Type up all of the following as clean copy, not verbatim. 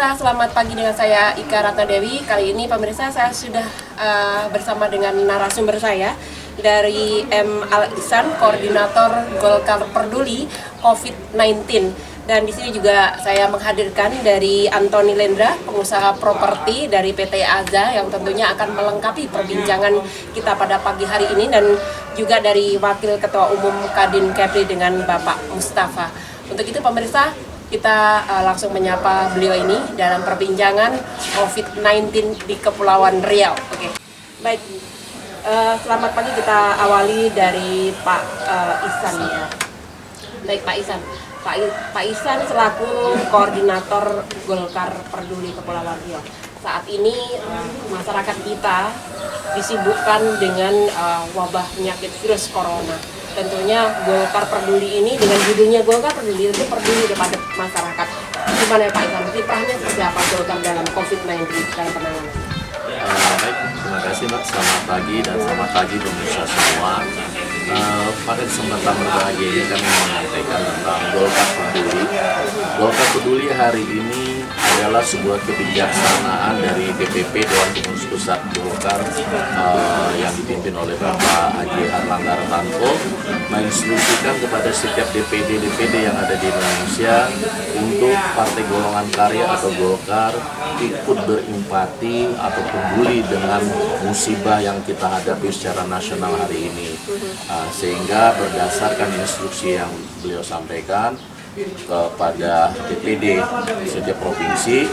Pemirsa, selamat pagi dengan saya Ika Ratna Dewi. Kali ini pemirsa saya sudah bersama dengan narasumber saya dari M. Al Ihsan, Koordinator Golkar Peduli COVID-19. Dan di sini juga saya menghadirkan dari Antoni Lendra, pengusaha properti dari PT Aza yang tentunya akan melengkapi perbincangan kita pada pagi hari ini, dan juga dari Wakil Ketua Umum Kadin Kepri dengan Bapak Mustafa. Untuk itu pemirsa, kita langsung menyapa beliau ini dalam perbincangan COVID-19 di Kepulauan Riau. Oke, baik. Selamat pagi, kita awali dari Pak Ihsan ya. Baik Pak Ihsan. Pak Ihsan selaku Koordinator Golkar Peduli Kepulauan Riau. Saat ini masyarakat kita disibukkan dengan wabah penyakit virus corona. Tentunya Golkar Peduli ini dengan judulnya Golkar Peduli itu peduli kepada masyarakat. Gimana ya Pak Ihsan? Kiprahnya seperti apa Golkar dalam COVID-19 dalam penanganan? Baik, terima kasih Mbak. Selamat pagi dan selamat pagi pemirsa semua. Pada kesempatan berbahagia ini kami menyampaikan tentang Golkar Peduli. Golkar Peduli hari ini adalah sebuah kebijaksanaan dari DPP Dewan Pengurus Pusat Golkar yang dipimpin oleh Bapak Haji Erlangga Hartarto, menginstruksikan kepada setiap DPD yang ada di Indonesia untuk Partai Golongan Karya atau Golkar ikut berempati atau peduli dengan musibah yang kita hadapi secara nasional hari ini. Sehingga berdasarkan instruksi yang beliau sampaikan kepada DPD setiap provinsi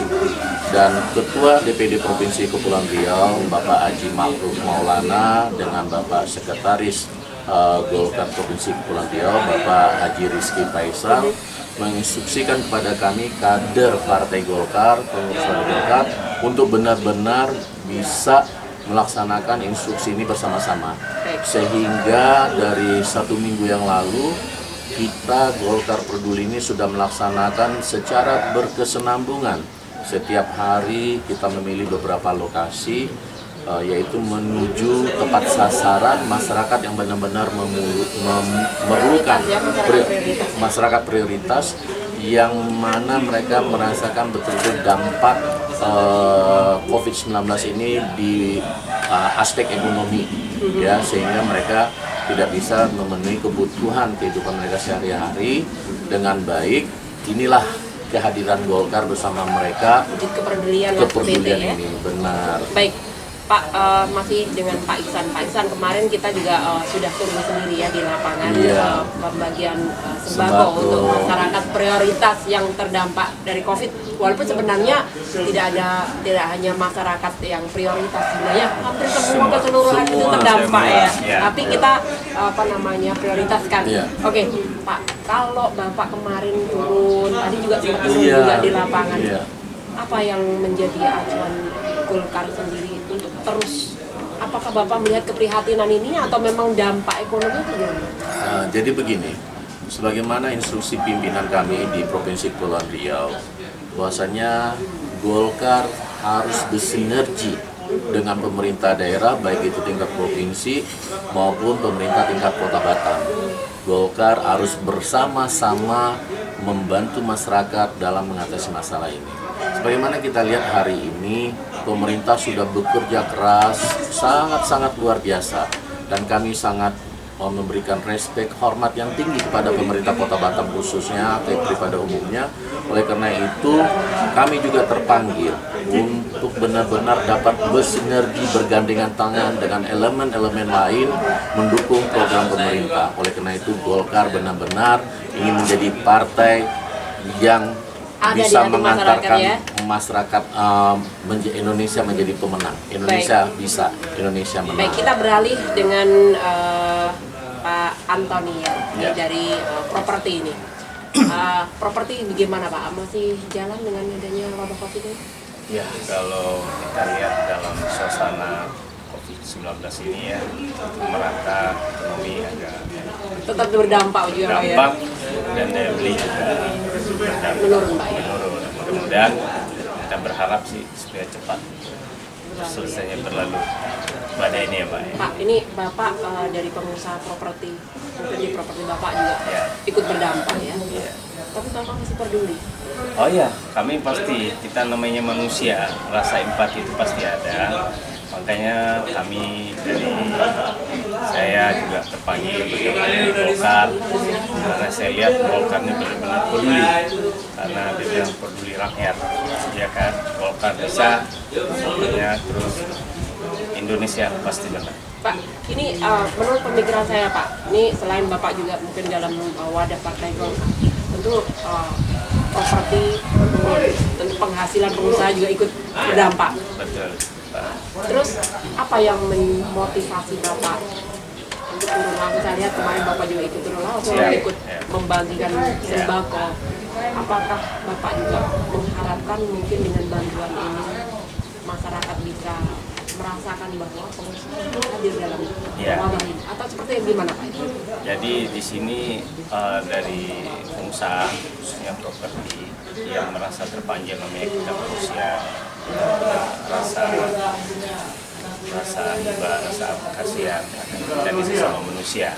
dan Ketua DPD Provinsi Kepulauan Riau Bapak Haji Makruf Maulana dengan Bapak Sekretaris Golkar Provinsi Kepulauan Riau Bapak Haji Rizky Faisal menginstruksikan kepada kami kader Partai Golkar, pengurus Partai Golkar untuk benar-benar bisa melaksanakan instruksi ini bersama-sama. Sehingga dari 1 minggu yang lalu kita Golkar Peduli ini sudah melaksanakan secara berkesinambungan. Setiap hari kita memilih beberapa lokasi, yaitu menuju tepat sasaran masyarakat yang benar-benar memerlukan masyarakat prioritas, yang mana mereka merasakan betul-betul dampak COVID-19 ini di aspek ekonomi, ya, sehingga mereka tidak bisa memenuhi kebutuhan kehidupan mereka sehari-hari dengan baik. Inilah kehadiran Golkar bersama mereka. Kepedulian ini benar. Baik. Pak, masih dengan Pak Ihsan. Pak Ihsan, kemarin kita juga sudah turun sendiri ya di lapangan, pembagian sembako untuk masyarakat prioritas yang terdampak dari COVID. Walaupun sebenarnya tidak hanya masyarakat yang prioritas, sebenarnya hampir semua keseluruhan itu terdampak ya. Tapi kita prioritaskan. Oke, Pak, kalau Bapak kemarin turun, tadi juga sempat turun juga di lapangan. Apa yang menjadi acuan Golkar sendiri untuk terus, apakah Bapak melihat keprihatinan ini atau memang dampak ekonomi bagaimana? Jadi begini, sebagaimana instruksi pimpinan kami di Provinsi Kepulauan Riau, bahwasanya Golkar harus bersinergi dengan pemerintah daerah, baik itu tingkat provinsi maupun pemerintah tingkat Kota Batam. Golkar harus bersama-sama membantu masyarakat dalam mengatasi masalah ini. Sebagaimana kita lihat hari ini, pemerintah sudah bekerja keras, sangat-sangat luar biasa. Dan kami sangat memberikan respek, hormat yang tinggi kepada pemerintah Kota Batam khususnya, Kepri pada umumnya. Oleh karena itu, kami juga terpanggil untuk benar-benar dapat bersinergi, bergandengan tangan dengan elemen-elemen lain mendukung program pemerintah. Oleh karena itu, Golkar benar-benar ingin menjadi partai yang bisa mengantarkan masyarakat Indonesia menjadi pemenang. Indonesia bisa, Indonesia menang. Baik, kita beralih dengan Pak Antoni ya, dari properti ini. Properti bagaimana Pak? Masih jalan dengan adanya wabah COVID ini? Ya, kalau kita lihat dalam suasana COVID-19 ini ya, merata, ekonomi agak tetap berdampak juga ya. Dampak dan daya beli juga menurun Pak ya. Mudah-mudahan kita berharap sih supaya cepat selesainya berlalu pada ini ya Pak. Pak, ini Bapak dari pengusaha properti, mungkin di properti Bapak juga ikut berdampak ya. Tapi Bapak masih peduli. Oh ya, kami pasti, kita namanya manusia, rasa empati itu pasti ada. Makanya kami saya juga terpanggil bergabung di Golkar karena saya lihat Golkar ini benar-benar peduli, karena dia bilang peduli rakyat, ya kan. Golkar bisa, pokoknya terus Indonesia pasti menang. Pak, ini menurut pemikiran saya Pak, ini selain Bapak juga mungkin dalam wadah partai Golkar, tentu properti, tentu penghasilan pengusaha juga ikut berdampak. Betul. Terus apa yang memotivasi Bapak untuk turun langsung? Saya lihat kemarin Bapak juga ikut turun langsung, ikut membagikan sembako. Apakah Bapak juga mengharapkan mungkin dengan bantuan ini masyarakat bisa merasakan bahwa pengusaha hadir dalam wabah ini, atau seperti yang gimana Pak? Jadi di sini dari pengusaha khususnya properti yang merasa terpanggil, namanya kita manusia, rasa hibah, rasa kasihan dan sesama manusia.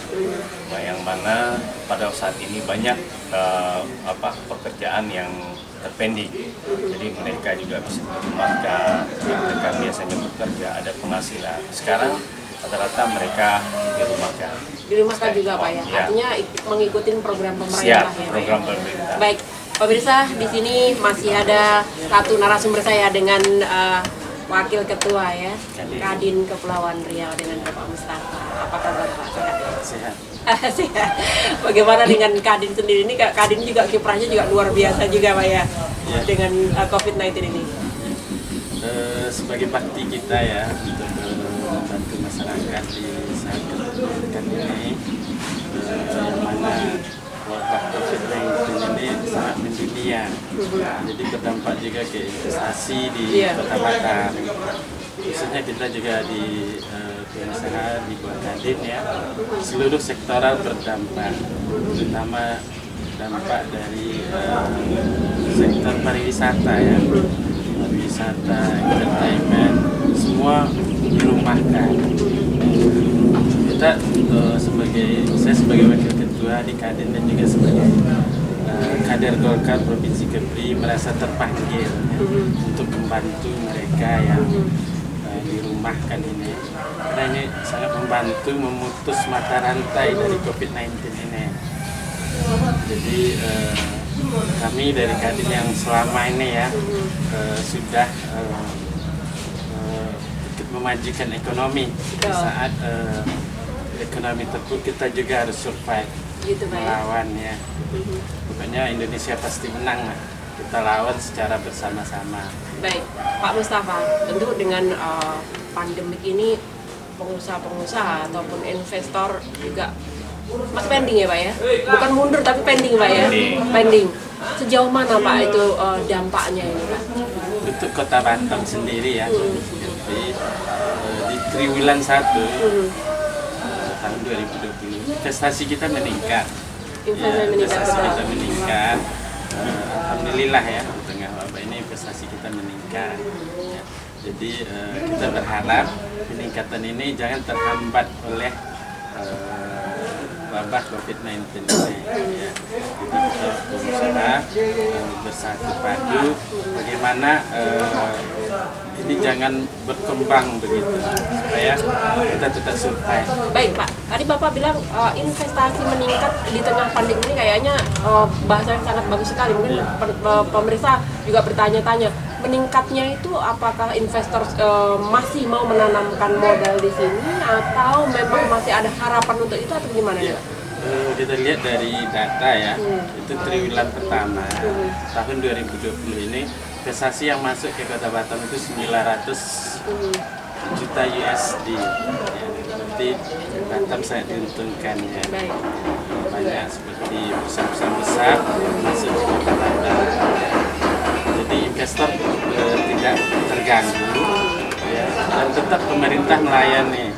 Nah, yang mana pada saat ini banyak pekerjaan yang terpending. Jadi mereka juga bisa dirumahkan, mereka biasanya bekerja, ada penghasilan. Sekarang rata-rata mereka dirumahkan. Dirumahkan juga Pak ya? Artinya mengikuti program pemerintah. Siap, program pemerintah. Baik, pemirsa, di sini masih ada satu narasumber saya dengan Wakil Ketua ya, Kadin Kepulauan Riau dengan Bapak Mustafa. Apa kabar Pak? Sehat. Sehat. Bagaimana dengan Kadin sendiri ini? Kadin juga kiprahnya juga luar biasa juga Pak ya, dengan COVID-19 ini. Sebagai bakti kita ya untuk membantu masyarakat di saat keterpurukan ini, mana wabah COVID-19 ini sangat mendunia, jadi berdampak juga ke investasi di Kota Batam. Khususnya kita juga di pengusaha di Kadin ya, seluruh sektoral berdampak, terutama dampak dari sektor pariwisata ya, pariwisata, entertainment, semua dirumahkan. Kita saya sebagai wakil ketua di Kadin dan juga sebagai kader Golkar Provinsi Kepri merasa terpanggil ya, untuk membantu mereka yang dirumahkan ini, karena ini sangat membantu memutus mata rantai dari COVID-19 ini. Jadi kami dari Kadin yang selama ini ya sudah ikut memajukan ekonomi di saat ekonomi terpuruk, kita juga harus survive gitu, melawan ya. Pokoknya Indonesia pasti menang lah, kita lawan secara bersama-sama. Baik, Pak Mustafa, tentu dengan pandemik ini pengusaha-pengusaha ataupun investor juga masih pending ya Pak ya? Bukan mundur tapi pending Pak ya? Pending. Sejauh mana Pak itu dampaknya ini Pak? Untuk Kota Batam sendiri ya, di triwulan 1 tahun 2020 investasi kita meningkat. Investasi kita meningkat. Alhamdulillah ya, di tengah wabah ini investasi kita meningkat. Ya. Jadi kita berharap peningkatan ini jangan terhambat oleh wabah COVID-19 ini. Ya. Jadi kita berusaha bersatu padu bagaimana ini jangan berkembang begitu supaya kita tetap survive. Baik Pak, tadi Bapak bilang investasi meningkat di tengah pandemi ini, kayaknya bahasa yang sangat bagus sekali. Mungkin pemirsa juga bertanya-tanya, meningkatnya itu apakah investor masih mau menanamkan modal di sini atau memang masih ada harapan untuk itu atau gimana ya? Kita lihat dari data ya, itu triwulan pertama tahun 2020 ini investasi yang masuk ke Kota Batam itu 900 juta USD. Ya, berarti Batam sangat diuntungkan ya. Banyak seperti perusahaan besar masuk ke Kota Batam. Jadi investor tidak terganggu ya, dan tetap pemerintah melayani.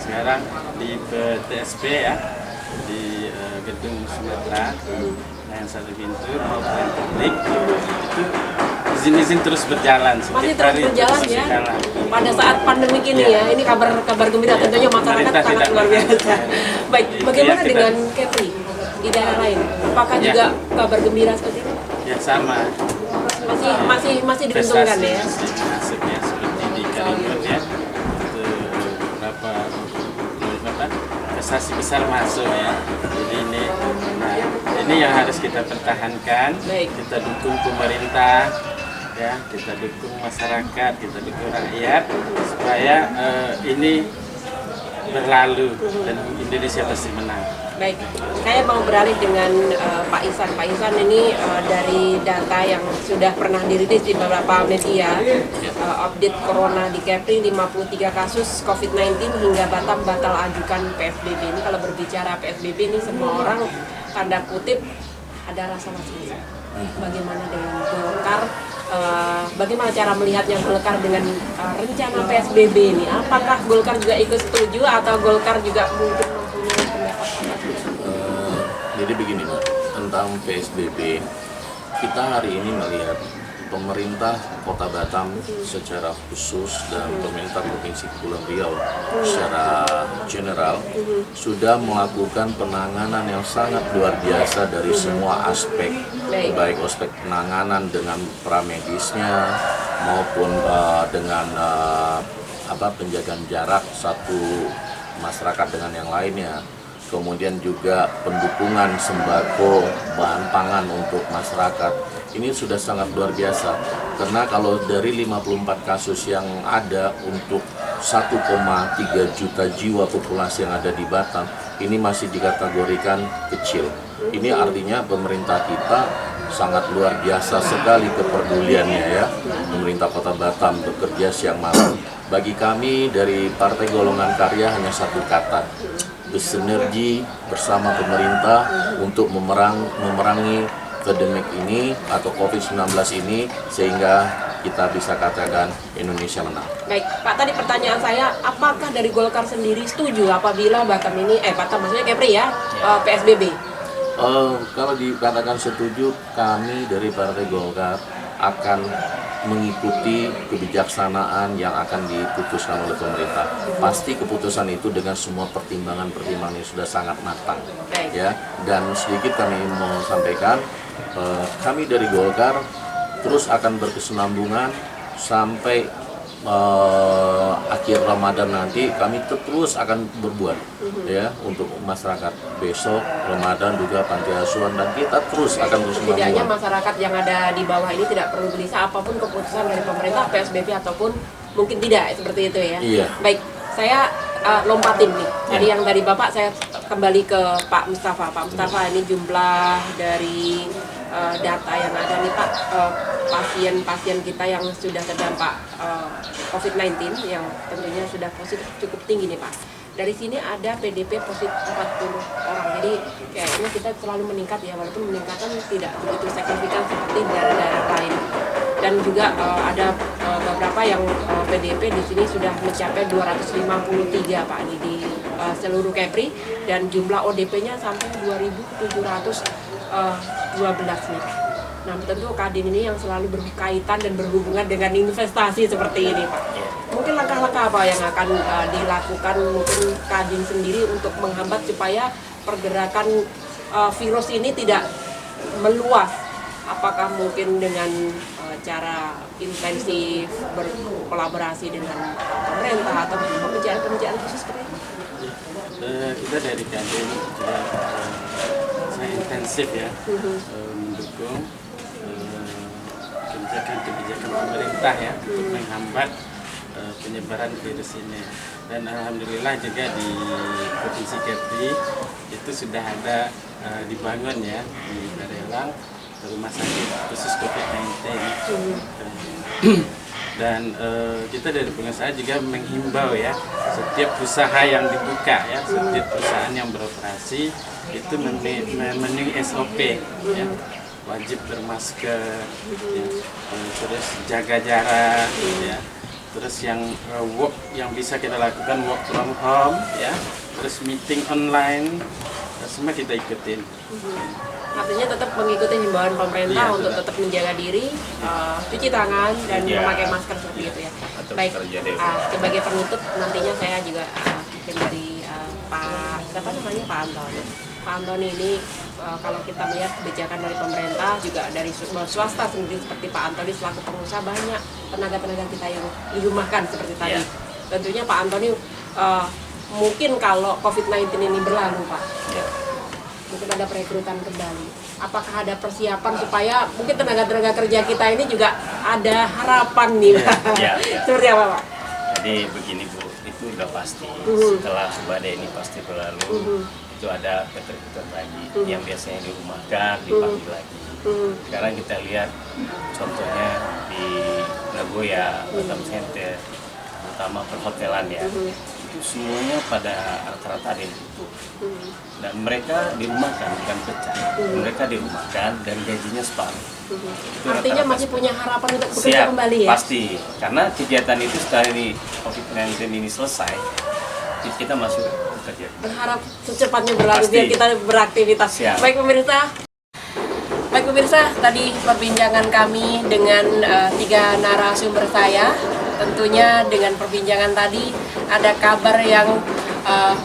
Sekarang di TSP ya, di Gedung Sumatera yang satu pintu maupun publik itu izin-izin terus berjalan. Masih terus berjalan ya. Pada saat pandemi ini ya, ini kabar gembira tentunya masyarakat sangat luar biasa. Baik, bagaimana dengan Kepri di daerah lain? Apakah juga kabar gembira seperti itu? Ya sama. Masih diuntungkan ya. Masih masuk ya, seperti di Kalimantan ya. Itu beberapa prestasi besar masuk ya. Jadi ini yang harus kita pertahankan. Baik. Kita dukung pemerintah, ya, kita dukung masyarakat, kita dukung rakyat supaya ini berlalu dan Indonesia pasti menang. Baik, saya mau beralih dengan Pak Ihsan. Pak Ihsan ini dari data yang sudah pernah dirilis di beberapa media, update Corona di Kepri 53 kasus COVID-19 hingga Batam batal ajukan PSBB. Ini kalau berbicara PSBB ini semua orang tanda kutip ada rasa was-was. Bagaimana dengan Golkar? Bagaimana cara melihatnya Golkar dengan rencana PSBB ini? Apakah Golkar juga ikut setuju atau Golkar juga mungkin mempunyai pendapat? Jadi begini Mbak, tentang PSBB, kita hari ini melihat pemerintah Kota Batam secara khusus dan pemerintah Provinsi Kepulauan Riau secara general sudah melakukan penanganan yang sangat luar biasa dari semua aspek, baik aspek penanganan dengan pramedisnya maupun dengan penjagaan jarak satu masyarakat dengan yang lainnya. Kemudian juga pendukungan sembako, bahan pangan untuk masyarakat. Ini sudah sangat luar biasa. Karena kalau dari 54 kasus yang ada untuk 1,3 juta jiwa populasi yang ada di Batam, ini masih dikategorikan kecil. Ini artinya pemerintah kita sangat luar biasa sekali kepeduliannya ya. Pemerintah Kota Batam bekerja siang malam. Bagi kami dari Partai Golongan Karya hanya satu kata, bersinergi bersama pemerintah untuk memerangi pandemik ini atau COVID-19 ini sehingga kita bisa katakan Indonesia menang. Baik, Pak, tadi pertanyaan saya, apakah dari Golkar sendiri setuju apabila Batam ini, Batam maksudnya Kepri ya, PSBB? Kalau dikatakan setuju, kami dari Partai Golkar akan mengikuti kebijaksanaan yang akan diputuskan oleh pemerintah. Pasti keputusan itu dengan semua pertimbangan-pertimbangan yang sudah sangat matang. Ya. Dan sedikit kami mau sampaikan, kami dari Golkar terus akan berkesinambungan sampai akhir Ramadan nanti. Kami terus akan berbuat ya untuk masyarakat. Besok Ramadan juga panti asuhan dan kita terus akan berkesinambungan. Setidaknya masyarakat yang ada di bawah ini tidak perlu gelisah apapun keputusan dari pemerintah PSBB ataupun mungkin tidak seperti itu ya. Iya. Baik, saya lompatin nih. Tadi yang dari Bapak saya kembali ke Pak Mustafa. Pak Mustafa, ini jumlah dari data yang ada nih Pak, pasien-pasien kita yang sudah terdampak COVID-19 yang tentunya sudah positif cukup tinggi nih Pak. Dari sini ada PDP positif 40 orang, jadi kayaknya kita selalu meningkat ya, walaupun meningkatkan tidak begitu signifikan seperti daerah-daerah lain. Dan juga ada beberapa yang PDP di sini sudah mencapai 253 Pak di seluruh Kepri, dan jumlah ODP-nya sampai 2.712 nih. Nah, tentu Kadin ini yang selalu berkaitan dan berhubungan dengan investasi seperti ini Pak. Mungkin langkah-langkah apa yang akan dilakukan mungkin Kadin sendiri untuk menghambat supaya pergerakan virus ini tidak meluas? Apakah mungkin dengan cara intensif berkolaborasi dengan pemerintah atau pembicaraan khusus seperti itu? Kita dari Kadin sangat intensif ya mendukung kebijakan pemerintah ya untuk menghambat penyebaran virus ini. Dan alhamdulillah juga di Provinsi Kepri itu sudah ada dibangun ya di Barelang rumah sakit khusus COVID-19. Dan kita dari pengusaha juga menghimbau ya, setiap usaha yang dibuka ya, setiap perusahaan yang beroperasi itu memenuhi SOP ya, wajib bermasker ya, terus jaga jarak ya, terus yang work yang bisa kita lakukan work from home ya, terus meeting online semua kita ikutin. Artinya tetap mengikuti himbauan pemerintah untuk tetap menjaga diri, cuci tangan dan memakai masker seperti itu ya. Baik, sebagai penutup nantinya saya juga mungkin dari Pak siapa namanya, Pak Antoni. Pak Antoni ini kalau kita melihat kebijakan dari pemerintah juga dari swasta sendiri seperti Pak Antoni selaku pengusaha, banyak tenaga-tenaga kita yang dirumahkan seperti tadi. Tentunya Pak Antoni mungkin kalau COVID-19 ini berlalu Pak, mungkin ada perekrutan kembali. Apakah ada persiapan supaya mungkin tenaga-tenaga kerja kita ini juga ada harapan nih Pak? Seperti apa Pak? Jadi begini Bu, itu udah pasti. Setelah badai ini pasti berlalu, itu ada perekrutan lagi yang biasanya dirumahkan, dipanggil lagi. Sekarang kita lihat contohnya di Nagoya, Batam Center, terutama perhotelan ya. Itu semuanya pada rata-rata ada yang tutup. Dan mereka dirumahkan, bukan pecah. Mereka dirumahkan dan gajinya separuh. Artinya masih punya harapan untuk bekerja kembali ya? Pasti, karena kegiatan itu setelah ini COVID-19 ini selesai, kita masuk bekerja. Berharap secepatnya berlalu biar kita beraktivitas. Baik pemirsa, tadi perbincangan kami dengan 3 narasumber saya. Tentunya dengan perbincangan tadi ada kabar yang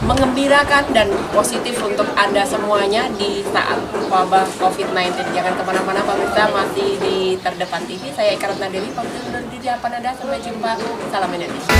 mengembirakan dan positif untuk Anda semuanya di saat wabah COVID-19. Jangan kemana-mana pemirsa, masih di Terdepan TV. Saya Ika Ratna Dewi, pamit undur diri. Sampai jumpa. Salam Indonesia.